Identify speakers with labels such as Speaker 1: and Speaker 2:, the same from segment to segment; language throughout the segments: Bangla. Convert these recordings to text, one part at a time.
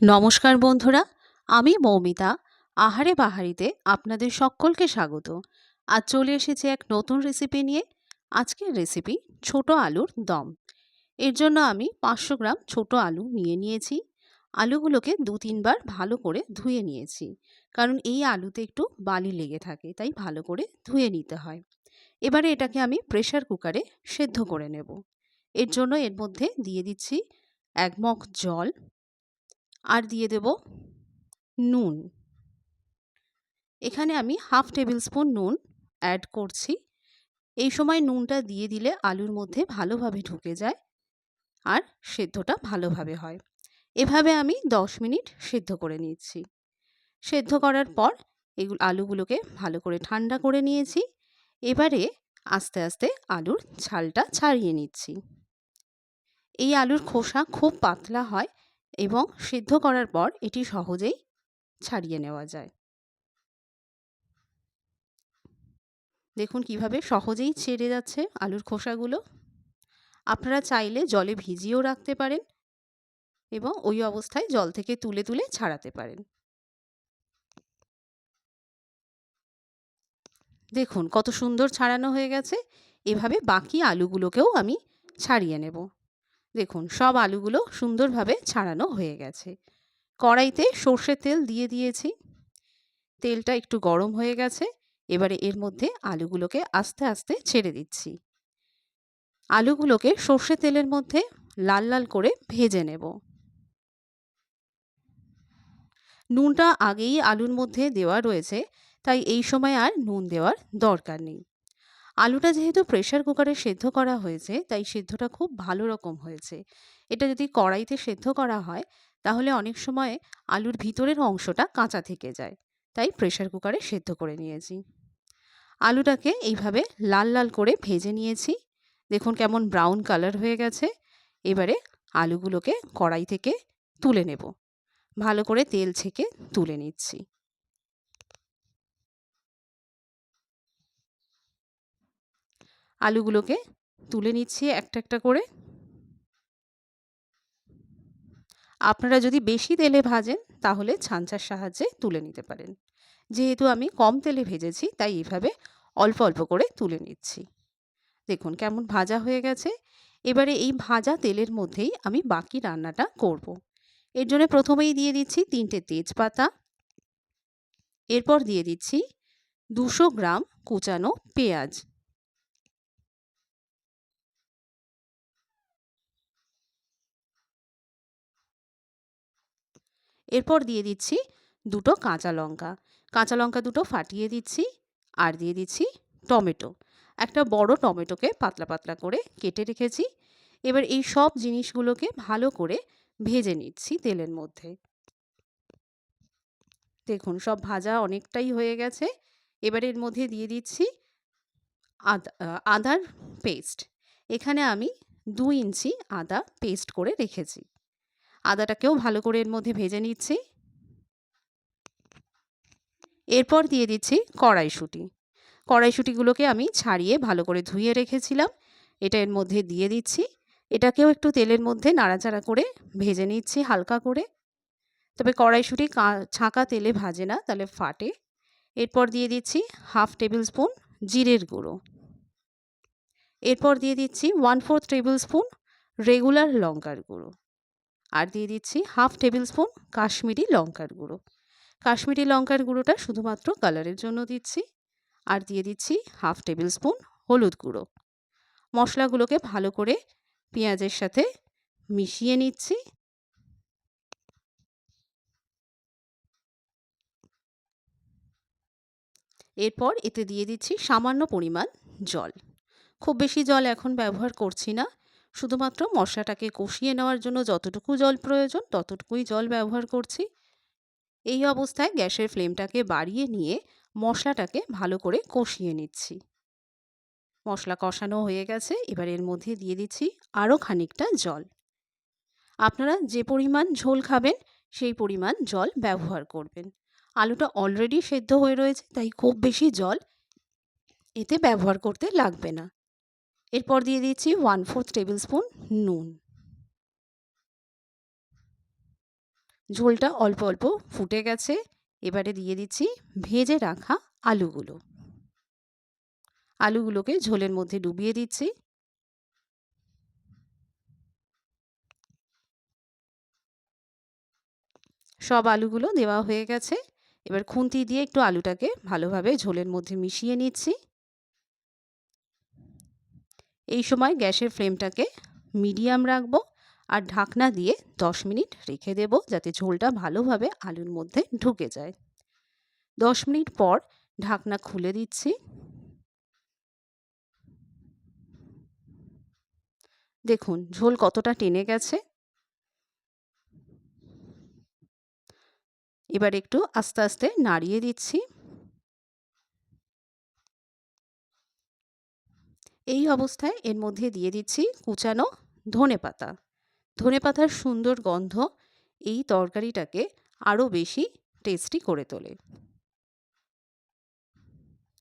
Speaker 1: নমস্কার বন্ধুরা, আমি মৌমিতা। আহারে বাহারিতে আপনাদের সকলকে স্বাগত। আজ চলে এসেছি এক নতুন রেসিপি নিয়ে। আজকের রেসিপি ছোট আলুর দম। এর জন্য আমি 500 গ্রাম ছোট আলু নিয়েছি। আলুগুলোকে 2-3 বার ভালো করে ধুয়ে নিয়েছি, কারণ এই আলুতে একটু বালি লেগে থাকে, তাই ভালো করে ধুয়ে নিতে হয়। এবারে এটাকে আমি প্রেসার কুকারে সেদ্ধ করে নেব। এর জন্য এর মধ্যে দিয়ে দিচ্ছি 1 মগ জল, আর দিয়ে দেব নুন। এখানে আমি হাফ টেবিল স্পুন নুন অ্যাড করছি। এই সময় নুনটা দিয়ে দিলে আলুর মধ্যে ভালোভাবে ঢুকে যায় আর সেদ্ধটা ভালোভাবে হয়। এভাবে আমি 10 মিনিট সেদ্ধ করে নিচ্ছি। সেদ্ধ করার পর আলুগুলোকে ভালো করে ঠান্ডা করে নিয়েছি। এবারে আস্তে আস্তে আলুর ছালটা ছাড়িয়ে নিচ্ছি। এই আলুর খোসা খুব পাতলা হয় এবং সেদ্ধ করার পর এটি সহজেই ছাড়িয়ে নেওয়া যায়। দেখুন কিভাবে সহজেই ছেড়ে যাচ্ছে আলুর খোসাগুলো। আপনারা চাইলে জলে ভিজিয়েও রাখতে পারেন এবং ওই অবস্থায় জল থেকে তুলে তুলে ছাড়াতে পারেন। দেখুন কত সুন্দর ছাড়ানো হয়ে গেছে। এভাবে বাকি আলুগুলোকেও আমি ছাড়িয়ে নেব। দেখুন সব আলুগুলো সুন্দরভাবে ছাড়ানো হয়ে গেছে। কড়াইতে সর্ষের তেল দিয়ে দিয়েছি। তেলটা একটু গরম হয়ে গেছে। এবারে এর মধ্যে আলুগুলোকে আস্তে আস্তে ছেড়ে দিচ্ছি। আলুগুলোকে সর্ষের তেলের মধ্যে লাল লাল করে ভেজে নেব। নুনটা আগেই আলুর মধ্যে দেওয়া রয়েছে, তাই এই সময় আর নুন দেওয়ার দরকার নেই। আলুটা যেহেতু প্রেসার কুকারে সেদ্ধ করা হয়েছে, তাই সেদ্ধটা খুব ভালো রকম হয়েছে। এটা যদি কড়াইতে সেদ্ধ করা হয়, তাহলে অনেক সময় আলুর ভিতরের অংশটা কাঁচা থেকে যায়। তাই প্রেসার কুকারে সেদ্ধ করে নিয়েছি। আলুটাকে এইভাবে লাল লাল করে ভেজে নিয়েছি। দেখুন কেমন ব্রাউন কালার হয়ে গেছে। এবারে আলুগুলোকে কড়াই থেকে তুলে নেব। ভালো করে তেল ছেঁকে তুলে নিচ্ছি। আলুগুলোকে তুলে নিচ্ছি একটা একটা করে। আপনারা যদি বেশি তেলে ভাজেন তাহলে ছাঁচার সাহায্যে তুলে নিতে পারেন। যেহেতু আমি কম তেলে ভেজেছি, তাই এইভাবে অল্প অল্প করে তুলে নিচ্ছি। দেখুন কেমন ভাজা হয়ে গেছে। এবারে এই ভাজা তেলের মধ্যেই আমি বাকি রান্নাটা করব। এর জন্য প্রথমেই দিয়ে দিচ্ছি 3টে তেজপাতা। এরপর দিয়ে দিচ্ছি 200 গ্রাম কুচানো পেঁয়াজ। এরপর দিয়ে দিচ্ছি 2টো কাঁচা লঙ্কা। কাঁচা লঙ্কা 2টো ফাটিয়ে দিচ্ছি। আর দিয়ে দিচ্ছি টমেটো। একটা বড় টমেটোকে পাতলা পাতলা করে কেটে রেখেছি। এবার এই সব জিনিসগুলোকে ভালো করে ভেজে নিচ্ছি তেলের মধ্যে। দেখুন সব ভাজা অনেকটাই হয়ে গেছে। এবার এর মধ্যে দিয়ে দিচ্ছি আদার পেস্ট। এখানে আমি 2 ইঞ্চি আদা পেস্ট করে রেখেছি। আদাটাকেও ভালো করে এর মধ্যে ভেজে নিচ্ছি। এরপর দিয়ে দিচ্ছি কড়াইশুঁটি। কড়াইশুঁটিগুলোকে আমি ছাড়িয়ে ভালো করে ধুয়ে রেখেছিলাম। এটা এর মধ্যে দিয়ে দিচ্ছি। এটাকেও একটু তেলের মধ্যে নাড়াচাড়া করে ভেজে নিচ্ছি হালকা করে। তবে কড়াইশুঁটি ছাঁকা তেলে ভাজে না, তাহলে ফাটে। এরপর দিয়ে দিচ্ছি হাফ টেবিল স্পুন জিরের গুঁড়ো। এরপর দিয়ে দিচ্ছি 1/4 টেবিল স্পুন রেগুলার লঙ্কার গুঁড়ো। আর দিয়ে দিচ্ছি হাফ টেবিল স্পুন কাশ্মীরি লঙ্কার গুঁড়ো। কাশ্মীরি লঙ্কার গুঁড়োটা শুধুমাত্র কালারের জন্য দিচ্ছি। আর দিয়ে দিচ্ছি হাফ টেবিল স্পুন হলুদ গুঁড়ো। মশলাগুলোকে ভালো করে পেঁয়াজের সাথে মিশিয়ে নিচ্ছি। এরপর এতে দিয়ে দিচ্ছি সামান্য পরিমাণ জল। খুব বেশি জল এখন ব্যবহার করছি না। শুধুমাত্র মশলাটাকে কষিয়ে নেওয়ার জন্য যতটুকু জল প্রয়োজন ততটুকুই জল ব্যবহার করছি। এই অবস্থায় গ্যাসের ফ্লেমটাকে বাড়িয়ে নিয়ে মশলাটাকে ভালো করে কষিয়ে নিচ্ছি। মশলা কষানো হয়ে গেছে। এবার এর মধ্যে দিয়ে দিচ্ছি আরও খানিকটা জল। আপনারা যে পরিমাণ ঝোল খাবেন সেই পরিমাণ জল ব্যবহার করবেন। আলুটা অলরেডি সেদ্ধ হয়ে রয়েছে, তাই খুব বেশি জল এতে ব্যবহার করতে লাগবে না। এরপর দিয়ে দিচ্ছি 1/4 টেবিল স্পুন নুন। ঝোলটা অল্প অল্প ফুটে গেছে। এবারে দিয়ে দিচ্ছি ভেজে রাখা আলুগুলো। আলুগুলোকে ঝোলের মধ্যে ডুবিয়ে দিচ্ছি। সব আলুগুলো দেওয়া হয়ে গেছে। এবার খুন্তি দিয়ে একটু আলুটাকে ভালোভাবে ঝোলের মধ্যে মিশিয়ে নিচ্ছি। এই সময় গ্যাসের ফ্লেমটাকে মিডিয়াম রাখবো আর ঢাকনা দিয়ে 10 মিনিট রেখে দেব, যাতে ঝোলটা ভালোভাবে আলুর মধ্যে ঢুকে যায়। 10 মিনিট পর ঢাকনা খুলে দিচ্ছি। দেখুন ঝোল কতটা টেনে গেছে। এবার একটু আস্তে আস্তে নাড়িয়ে দিচ্ছি। এই অবস্থায় এর মধ্যে দিয়ে দিচ্ছি কুচানো ধনেপাতা। ধনেপাতার সুন্দর গন্ধ এই তরকারিটাকে আরও বেশি টেস্টি করে তোলে।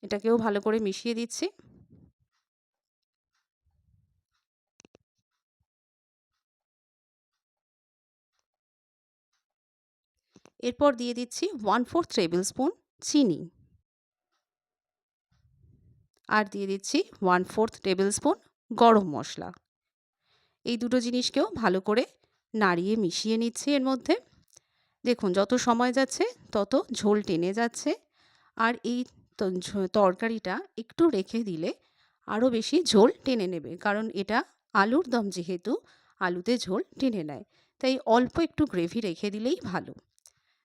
Speaker 1: এটাকেও ভালো করে মিশিয়ে দিচ্ছি। এরপর দিয়ে দিচ্ছি 1/4 টেবিল স্পুন চিনি আর দিয়ে দিচ্ছি 1/4 টেবিল স্পুন গরম মশলা। এই দুটো জিনিসকেও ভালো করে নাড়িয়ে মিশিয়ে নিচ্ছি এর মধ্যে। দেখুন যত সময় যাচ্ছে তত ঝোল টেনে যাচ্ছে আর এই তরকারিটা একটু রেখে দিলে আরও বেশি ঝোল টেনে নেবে, কারণ এটা আলুর দম যেহেতু আলুতে ঝোল টেনে নেয়, তাই অল্প একটু গ্রেভি রেখে দিলেই ভালো।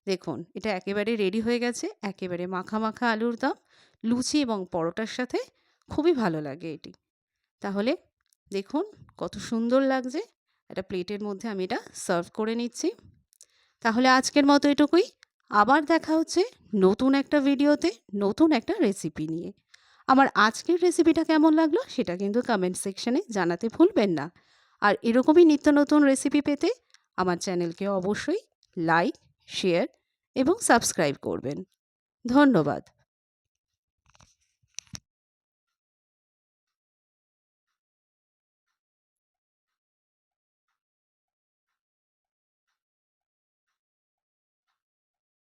Speaker 1: দেখুন এটা একেবারে রেডি হয়ে গেছে, একেবারে মাখা মাখা আলুর দম। লুচি এবং পরোটার সাথে খুবই ভালো লাগে এটি। তাহলে দেখুন কত সুন্দর লাগছে। একটা প্লেটের মধ্যে আমি এটা সার্ভ করে নিচ্ছি। তাহলে আজকের মতো এটুকুই। আবার দেখা হচ্ছে নতুন একটা ভিডিওতে, নতুন একটা রেসিপি নিয়ে। আমার আজকের রেসিপিটা কেমন লাগলো সেটা কিন্তু কমেন্ট সেকশনে জানাতে ভুলবেন না। আর এরকমই নিত্য নতুন রেসিপি পেতে আমার চ্যানেলকে অবশ্যই লাইক, শেয়ার এবং সাবস্ক্রাইব করবেন। ধন্যবাদ।